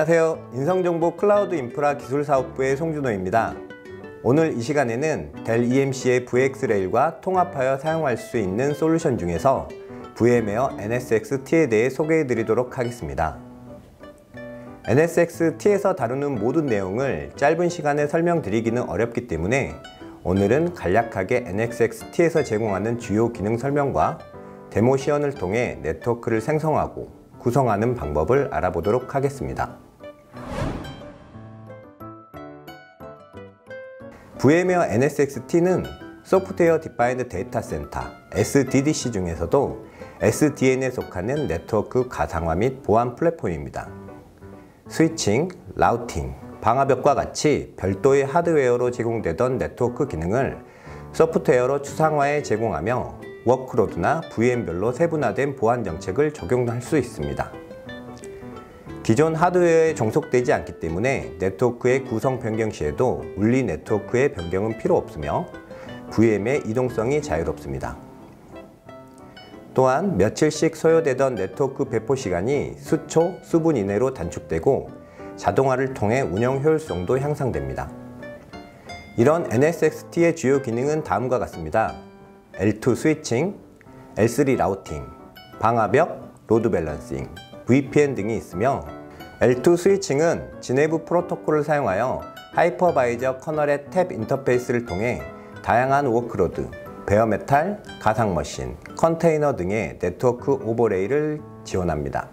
안녕하세요. 인성정보 클라우드 인프라 기술사업부의 송준호입니다. 오늘 이 시간에는 델 EMC의 VxRail과 통합하여 사용할 수 있는 솔루션 중에서 VM웨어 NSX-T에 대해 소개해 드리도록 하겠습니다. NSX-T에서 다루는 모든 내용을 짧은 시간에 설명드리기는 어렵기 때문에 오늘은 간략하게 NSX-T에서 제공하는 주요 기능 설명과 데모 시연을 통해 네트워크를 생성하고 구성하는 방법을 알아보도록 하겠습니다. VM웨어 NSX-T는 소프트웨어 디파인드 데이터 센터 SDDC 중에서도 SDN에 속하는 네트워크 가상화 및 보안 플랫폼입니다. 스위칭, 라우팅, 방화벽과 같이 별도의 하드웨어로 제공되던 네트워크 기능을 소프트웨어로 추상화해 제공하며 워크로드나 VM별로 세분화된 보안 정책을 적용할 수 있습니다. 기존 하드웨어에 종속되지 않기 때문에 네트워크의 구성 변경 시에도 물리 네트워크의 변경은 필요 없으며 VM의 이동성이 자유롭습니다. 또한 며칠씩 소요되던 네트워크 배포 시간이 수초, 수분 이내로 단축되고 자동화를 통해 운영 효율성도 향상됩니다. 이런 NSX-T의 주요 기능은 다음과 같습니다. L2 스위칭, L3 라우팅, 방화벽, 로드 밸런싱, VPN 등이 있으며 L2 스위칭은 지내부 프로토콜을 사용하여 하이퍼바이저 커널의 탭 인터페이스를 통해 다양한 워크로드, 베어메탈, 가상머신, 컨테이너 등의 네트워크 오버레이를 지원합니다.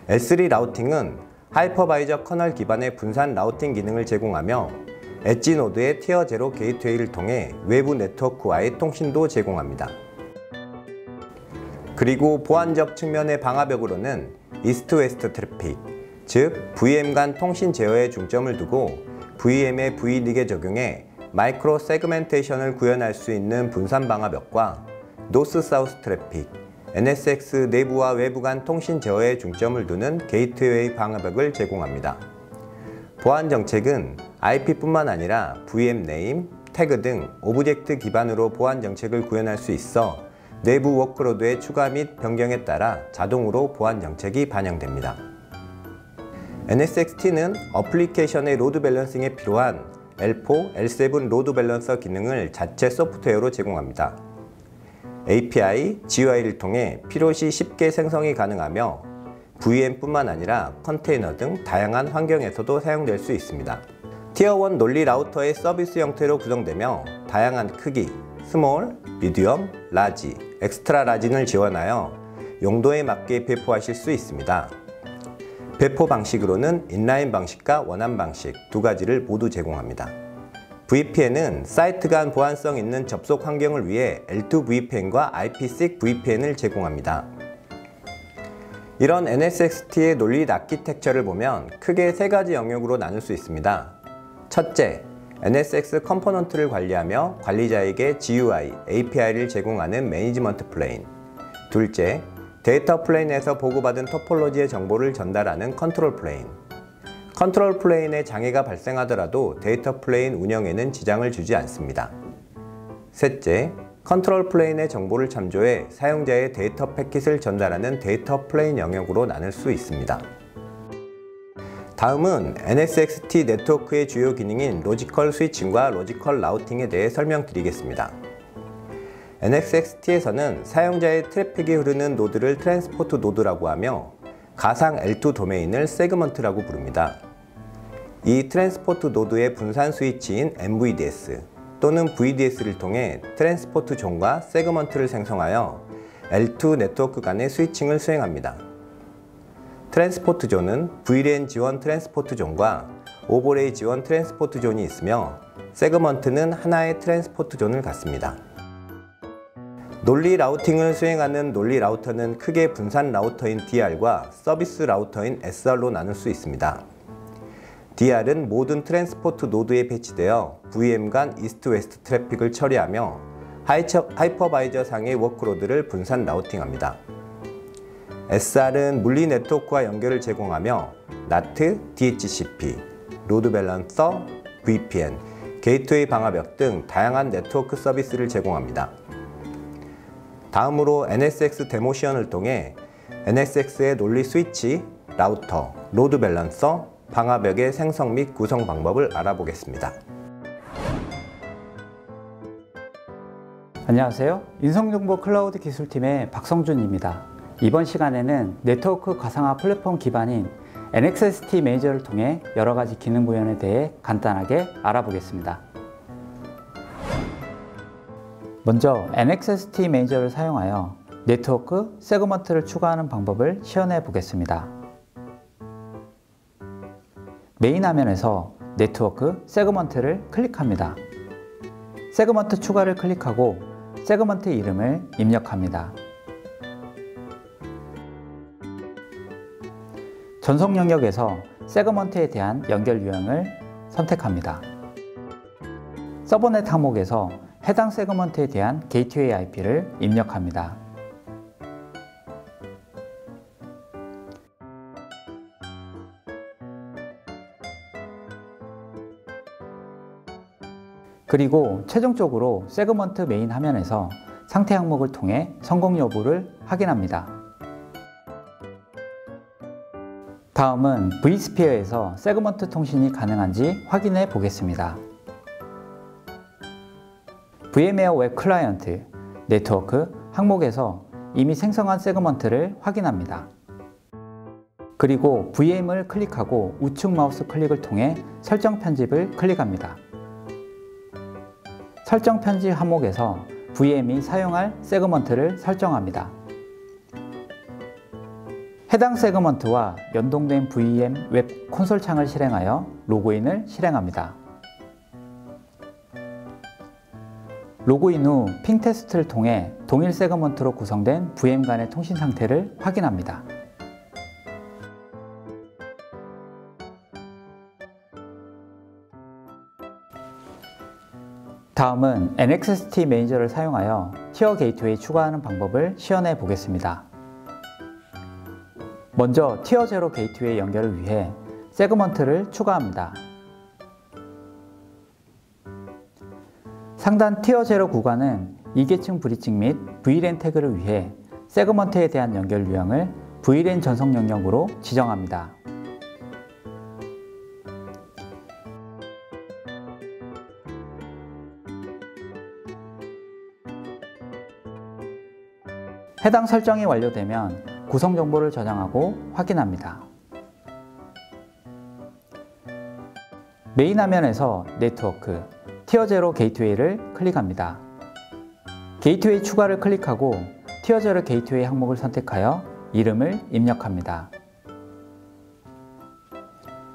L3 라우팅은 하이퍼바이저 커널 기반의 분산 라우팅 기능을 제공하며 엣지 노드의 티어 제로 게이트웨이를 통해 외부 네트워크와의 통신도 제공합니다. 그리고 보안적 측면의 방화벽으로는 이스트 웨스트 트래픽, 즉 VM 간 통신 제어에 중점을 두고 VM의 VNIC에 적용해 마이크로 세그멘테이션을 구현할 수 있는 분산 방화벽과 노스 사우스 트래픽, NSX 내부와 외부 간 통신 제어에 중점을 두는 게이트웨이 방화벽을 제공합니다. 보안 정책은 IP뿐만 아니라 VM 네임, 태그 등 오브젝트 기반으로 보안 정책을 구현할 수 있어 내부 워크로드의 추가 및 변경에 따라 자동으로 보안 정책이 반영됩니다. NSX-T는 어플리케이션의 로드 밸런싱에 필요한 L4, L7 로드 밸런서 기능을 자체 소프트웨어로 제공합니다. API, GUI를 통해 필요시 쉽게 생성이 가능하며 VM뿐만 아니라 컨테이너 등 다양한 환경에서도 사용될 수 있습니다. 티어1 논리 라우터의 서비스 형태로 구성되며 다양한 크기, 스몰, 미디엄, 라지, 엑스트라 라지를 지원하여 용도에 맞게 배포하실 수 있습니다. 배포 방식으로는 인라인 방식과 원활 방식 두 가지를 모두 제공합니다. VPN은 사이트 간 보안성 있는 접속 환경을 위해 L2 VPN과 IP6 VPN을 제공합니다. 이런 NSX-T의 논리 아키텍처를 보면 크게 세 가지 영역으로 나눌 수 있습니다. 첫째, NSX 컴포넌트를 관리하며 관리자에게 GUI, API를 제공하는 매니지먼트 플레인. 둘째, 데이터 플레인에서 보고받은 토폴로지의 정보를 전달하는 컨트롤 플레인. 컨트롤 플레인에 장애가 발생하더라도 데이터 플레인 운영에는 지장을 주지 않습니다. 셋째, 컨트롤 플레인의 정보를 참조해 사용자의 데이터 패킷을 전달하는 데이터 플레인 영역으로 나눌 수 있습니다. 다음은 NSX-T 네트워크의 주요 기능인 로지컬 스위칭과 로지컬 라우팅에 대해 설명드리겠습니다. NSX-T에서는 사용자의 트래픽이 흐르는 노드를 트랜스포트 노드라고 하며 가상 L2 도메인을 세그먼트라고 부릅니다. 이 트랜스포트 노드의 분산 스위치인 MVDS 또는 VDS를 통해 트랜스포트 존과 세그먼트를 생성하여 L2 네트워크 간의 스위칭을 수행합니다. 트랜스포트 존은 VLAN 지원 트랜스포트 존과 오버레이 지원 트랜스포트 존이 있으며 세그먼트는 하나의 트랜스포트 존을 갖습니다. 논리 라우팅을 수행하는 논리 라우터는 크게 분산 라우터인 DR과 서비스 라우터인 SR로 나눌 수 있습니다. DR은 모든 트랜스포트 노드에 배치되어 VM 간 이스트 웨스트 트래픽을 처리하며 하이퍼바이저 상의 워크로드를 분산 라우팅합니다. SR은 물리 네트워크와 연결을 제공하며 NAT, DHCP, 로드 밸런서, VPN, 게이트웨이 방화벽 등 다양한 네트워크 서비스를 제공합니다. 다음으로 NSX 데모 시연을 통해 NSX의 논리 스위치, 라우터, 로드 밸런서, 방화벽의 생성 및 구성 방법을 알아보겠습니다. 안녕하세요. 인성정보 클라우드 기술팀의 박성준입니다. 이번 시간에는 네트워크 가상화 플랫폼 기반인 NXST 매니저를 통해 여러 가지 기능 구현에 대해 간단하게 알아보겠습니다. 먼저 NXST 매니저를 사용하여 네트워크 세그먼트를 추가하는 방법을 시연해 보겠습니다. 메인 화면에서 네트워크 세그먼트를 클릭합니다. 세그먼트 추가를 클릭하고 세그먼트 이름을 입력합니다. 전송 영역에서 세그먼트에 대한 연결 유형을 선택합니다. 서버넷 항목에서 해당 세그먼트에 대한 게이트웨이 IP를 입력합니다. 그리고 최종적으로 세그먼트 메인 화면에서 상태 항목을 통해 성공 여부를 확인합니다. 다음은 vSphere에서 세그먼트 통신이 가능한지 확인해 보겠습니다. VMware 웹 클라이언트, 네트워크 항목에서 이미 생성한 세그먼트를 확인합니다. 그리고 VM을 클릭하고 우측 마우스 클릭을 통해 설정 편집을 클릭합니다. 설정 편집 항목에서 VM이 사용할 세그먼트를 설정합니다. 해당 세그먼트와 연동된 VM 웹 콘솔 창을 실행하여 로그인을 실행합니다. 로그인 후 핑 테스트를 통해 동일 세그먼트로 구성된 VM 간의 통신 상태를 확인합니다. 다음은 NXST 매니저를 사용하여 티어 게이트웨이 추가하는 방법을 시연해 보겠습니다. 먼저 티어 제로 게이트웨이 연결을 위해 세그먼트를 추가합니다. 상단 티어 제로 구간은 2계층 브리칭 및 VLAN 태그를 위해 세그먼트에 대한 연결 유형을 VLAN 전송 영역으로 지정합니다. 해당 설정이 완료되면 구성 정보를 저장하고 확인합니다. 메인 화면에서 네트워크, 티어 제로 게이트웨이를 클릭합니다. 게이트웨이 추가를 클릭하고 티어 제로 게이트웨이 항목을 선택하여 이름을 입력합니다.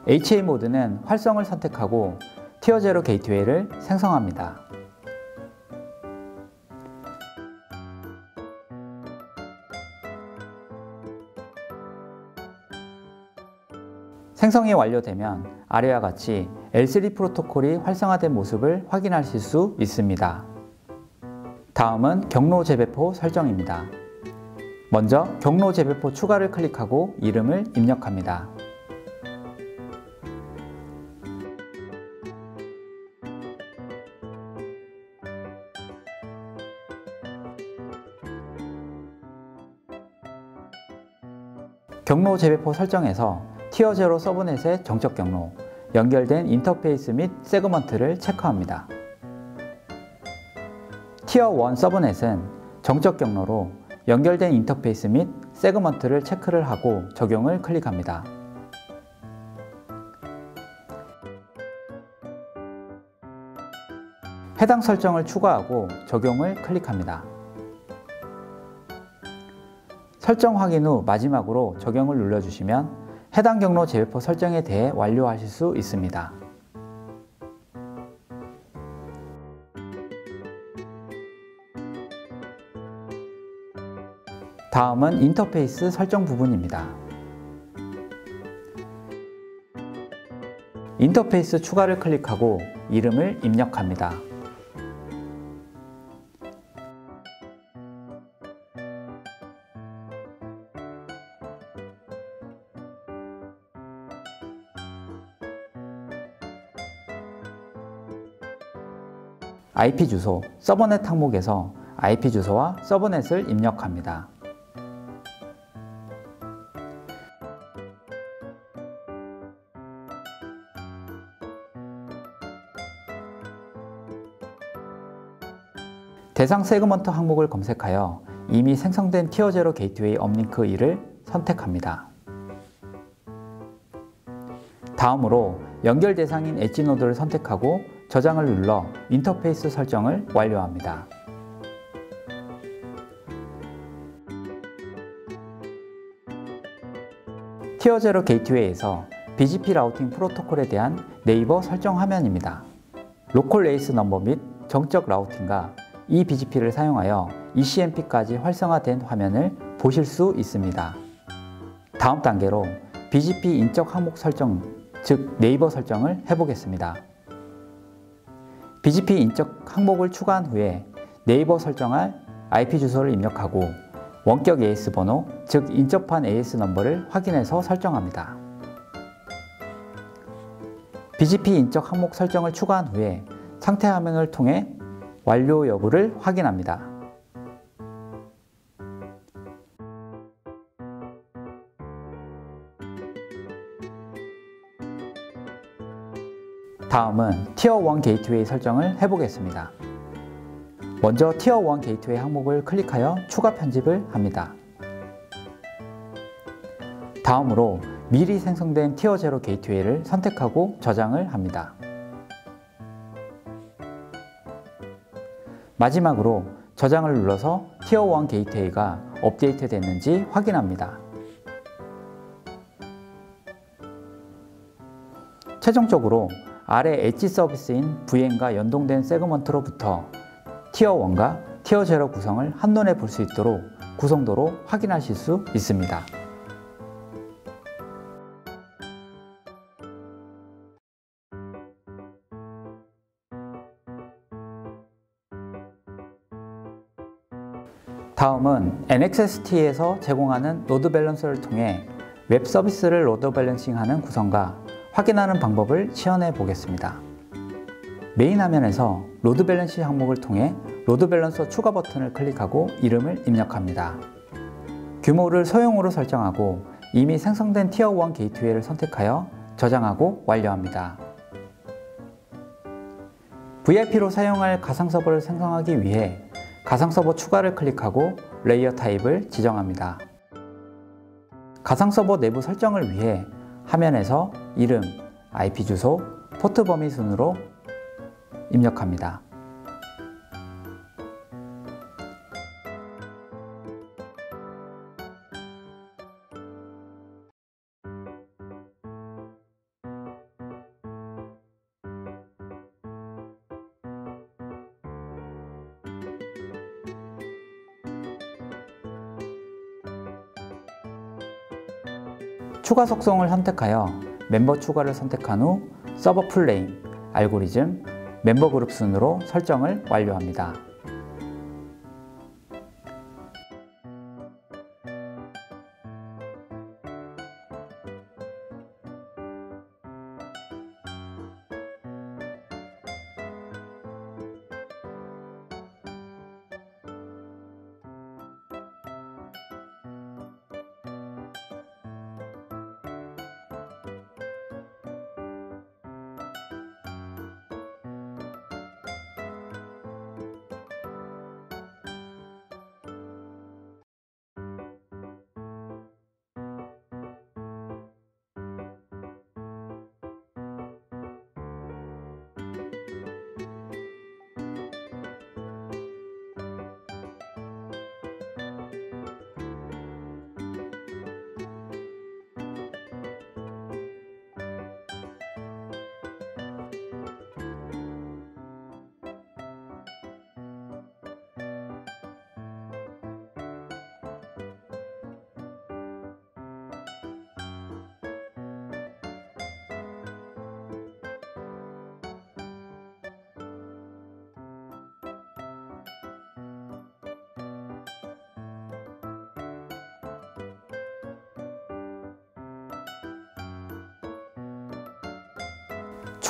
HA 모드는 활성을 선택하고 티어 제로 게이트웨이를 생성합니다. 생성이 완료되면 아래와 같이 L3 프로토콜이 활성화된 모습을 확인하실 수 있습니다. 다음은 경로 재배포 설정입니다. 먼저 경로 재배포 추가를 클릭하고 이름을 입력합니다. 경로 재배포 설정에서 티어 제로 서브넷의 정적 경로, 연결된 인터페이스 및 세그먼트를 체크합니다. 티어 1 서브넷은 정적 경로로 연결된 인터페이스 및 세그먼트를 체크를 하고 적용을 클릭합니다. 해당 설정을 추가하고 적용을 클릭합니다. 설정 확인 후 마지막으로 적용을 눌러주시면 해당 경로 재배포 설정에 대해 완료하실 수 있습니다. 다음은 인터페이스 설정 부분입니다. 인터페이스 추가를 클릭하고 이름을 입력합니다. IP 주소, 서버넷 항목에서 IP 주소와 서버넷을 입력합니다. 대상 세그먼트 항목을 검색하여 이미 생성된 티어 제로 게이트웨이 업링크 2를 선택합니다. 다음으로 연결 대상인 엣지 노드를 선택하고 저장을 눌러 인터페이스 설정을 완료합니다. 티어 제로 게이트웨이에서 BGP 라우팅 프로토콜에 대한 네이버 설정 화면입니다. 로컬 레이스 넘버 및 정적 라우팅과 이 BGP를 사용하여 ECMP까지 활성화된 화면을 보실 수 있습니다. 다음 단계로 BGP 인적 항목 설정, 즉 네이버 설정을 해보겠습니다. BGP 인적 항목을 추가한 후에 네이버 설정할 IP 주소를 입력하고 원격 AS 번호, 즉 인접한 AS 넘버를 확인해서 설정합니다. BGP 인적 항목 설정을 추가한 후에 상태 화면을 통해 완료 여부를 확인합니다. 다음은 티어 1 게이트웨이 설정을 해보겠습니다. 먼저 티어 1 게이트웨이 항목을 클릭하여 추가 편집을 합니다. 다음으로 미리 생성된 티어 제로 게이트웨이를 선택하고 저장을 합니다. 마지막으로 저장을 눌러서 티어 1 게이트웨이가 업데이트 됐는지 확인합니다. 최종적으로 아래 엣지 서비스인 VN과 연동된 세그먼트로부터 티어 1과 티어 제로 구성을 한눈에 볼 수 있도록 구성도로 확인하실 수 있습니다. 다음은 NXST에서 제공하는 로드 밸런서를 통해 웹 서비스를 로드 밸런싱하는 구성과 확인하는 방법을 시연해 보겠습니다. 메인 화면에서 로드 밸런싱 항목을 통해 로드 밸런서 추가 버튼을 클릭하고 이름을 입력합니다. 규모를 소형으로 설정하고 이미 생성된 티어 1 게이트웨이를 선택하여 저장하고 완료합니다. VIP로 사용할 가상 서버를 생성하기 위해 가상 서버 추가를 클릭하고 레이어 타입을 지정합니다. 가상 서버 내부 설정을 위해 화면에서 이름, IP 주소, 포트 범위 순으로 입력합니다. 추가 속성을 선택하여 멤버 추가를 선택한 후 서버 풀네임, 알고리즘, 멤버 그룹 순으로 설정을 완료합니다.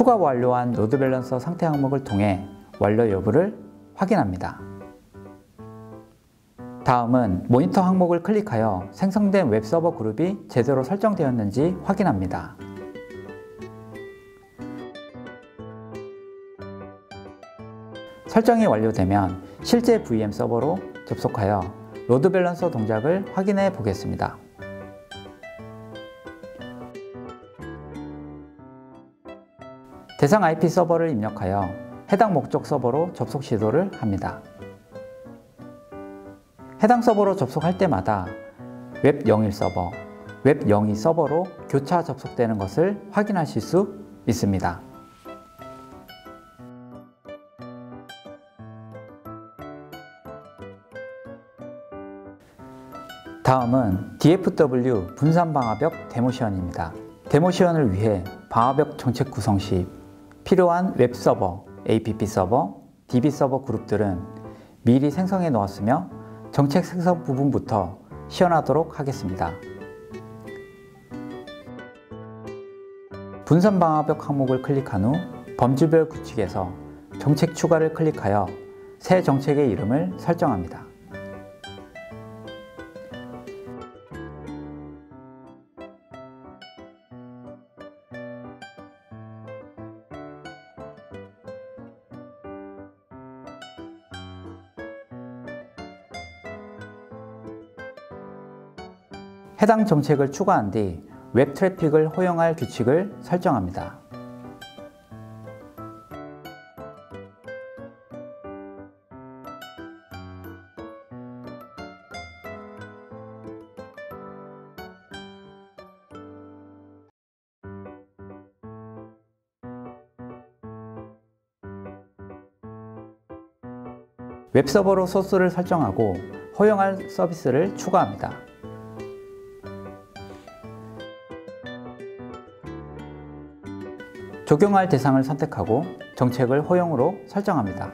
추가 완료한 로드 밸런서 상태 항목을 통해 완료 여부를 확인합니다. 다음은 모니터 항목을 클릭하여 생성된 웹 서버 그룹이 제대로 설정되었는지 확인합니다. 설정이 완료되면 실제 VM 서버로 접속하여 로드 밸런서 동작을 확인해 보겠습니다. 대상 IP 서버를 입력하여 해당 목적 서버로 접속 시도를 합니다. 해당 서버로 접속할 때마다 웹01 서버, 웹02 서버로 교차 접속되는 것을 확인하실 수 있습니다. 다음은 DFW 분산 방화벽 데모 시연입니다. 데모 시연을 위해 방화벽 정책 구성 시 필요한 웹서버, app 서버, db 서버 그룹들은 미리 생성해 놓았으며 정책 생성 부분부터 시연하도록 하겠습니다. 분산 방화벽 항목을 클릭한 후 범주별 규칙에서 정책 추가를 클릭하여 새 정책의 이름을 설정합니다. 해당 정책을 추가한 뒤 웹 트래픽을 허용할 규칙을 설정합니다. 웹서버로 소스를 설정하고 허용할 서비스를 추가합니다. 적용할 대상을 선택하고 정책을 허용으로 설정합니다.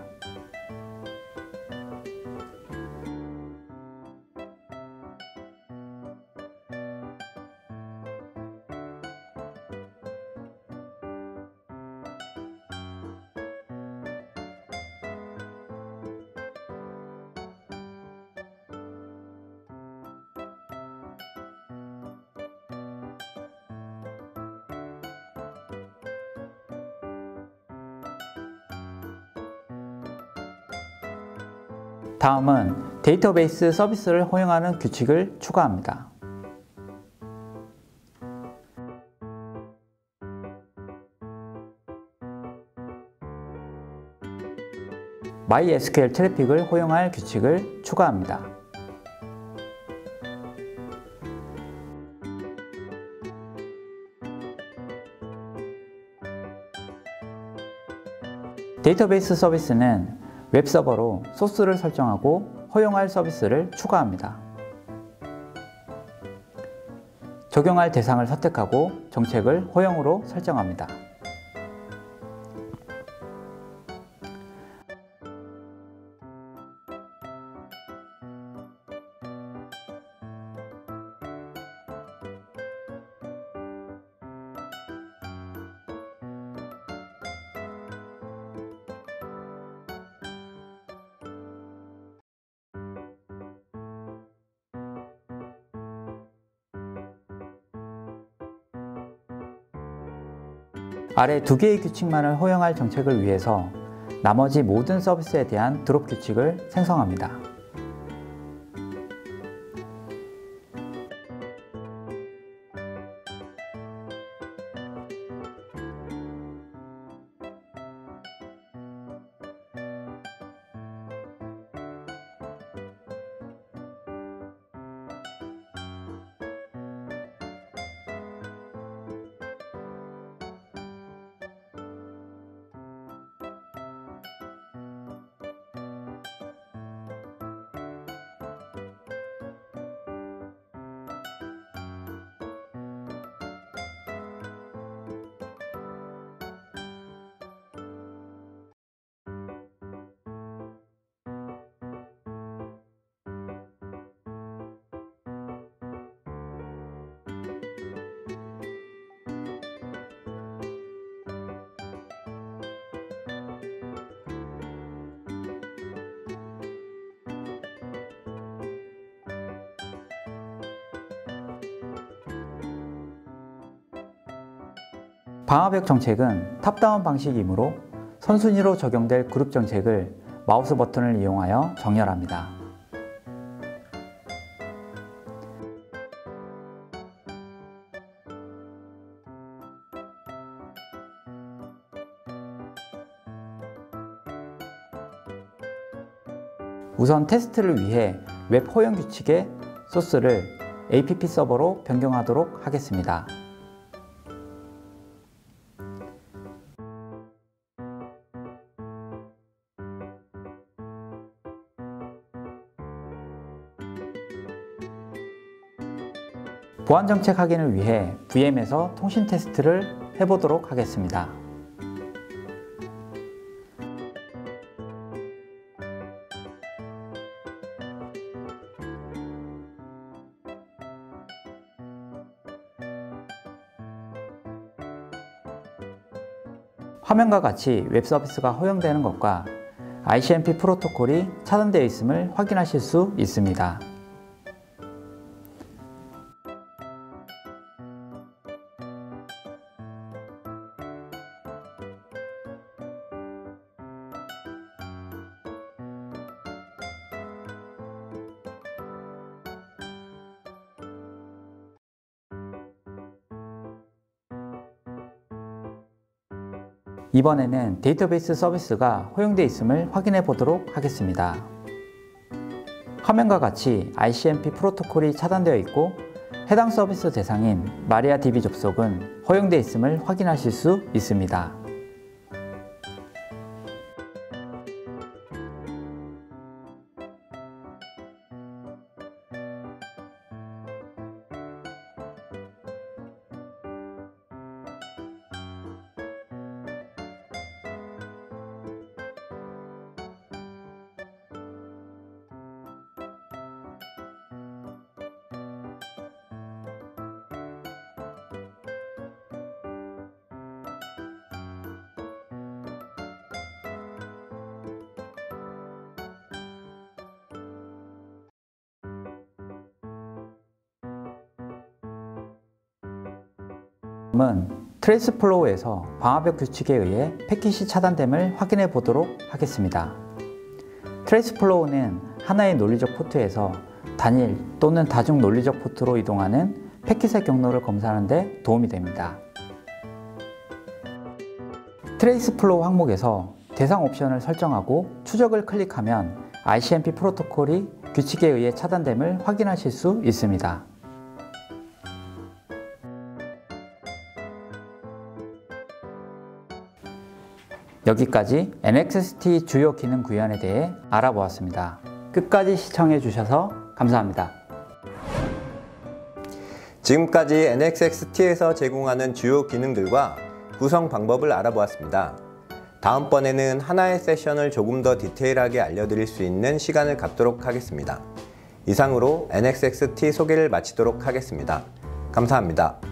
다음은 데이터베이스 서비스를 허용하는 규칙을 추가합니다. MySQL 트래픽을 허용할 규칙을 추가합니다. 데이터베이스 서비스는 웹서버로 소스를 설정하고 허용할 서비스를 추가합니다. 적용할 대상을 선택하고 정책을 허용으로 설정합니다. 아래 두 개의 규칙만을 허용할 정책을 위해서 나머지 모든 서비스에 대한 드롭 규칙을 생성합니다. 방화벽 정책은 탑다운 방식이므로 선순위로 적용될 그룹 정책을 마우스 버튼을 이용하여 정렬합니다. 우선 테스트를 위해 웹 허용 규칙의 소스를 app 서버로 변경하도록 하겠습니다. 보안 정책 확인을 위해 VM에서 통신 테스트를 해보도록 하겠습니다. 화면과 같이 웹 서비스가 허용되는 것과 ICMP 프로토콜이 차단되어 있음을 확인하실 수 있습니다. 이번에는 데이터베이스 서비스가 허용되어 있음을 확인해 보도록 하겠습니다. 화면과 같이 ICMP 프로토콜이 차단되어 있고 해당 서비스 대상인 MariaDB 접속은 허용되어 있음을 확인하실 수 있습니다. 다음은 트레이스 플로우에서 방화벽 규칙에 의해 패킷이 차단됨을 확인해 보도록 하겠습니다. 트레이스 플로우는 하나의 논리적 포트에서 단일 또는 다중 논리적 포트로 이동하는 패킷의 경로를 검사하는 데 도움이 됩니다. 트레이스 플로우 항목에서 대상 옵션을 설정하고 추적을 클릭하면 ICMP 프로토콜이 규칙에 의해 차단됨을 확인하실 수 있습니다. 여기까지 NXST 주요 기능 구현에 대해 알아보았습니다. 끝까지 시청해 주셔서 감사합니다. 지금까지 NXST에서 제공하는 주요 기능들과 구성 방법을 알아보았습니다. 다음번에는 하나의 세션을 조금 더 디테일하게 알려드릴 수 있는 시간을 갖도록 하겠습니다. 이상으로 NXST 소개를 마치도록 하겠습니다. 감사합니다.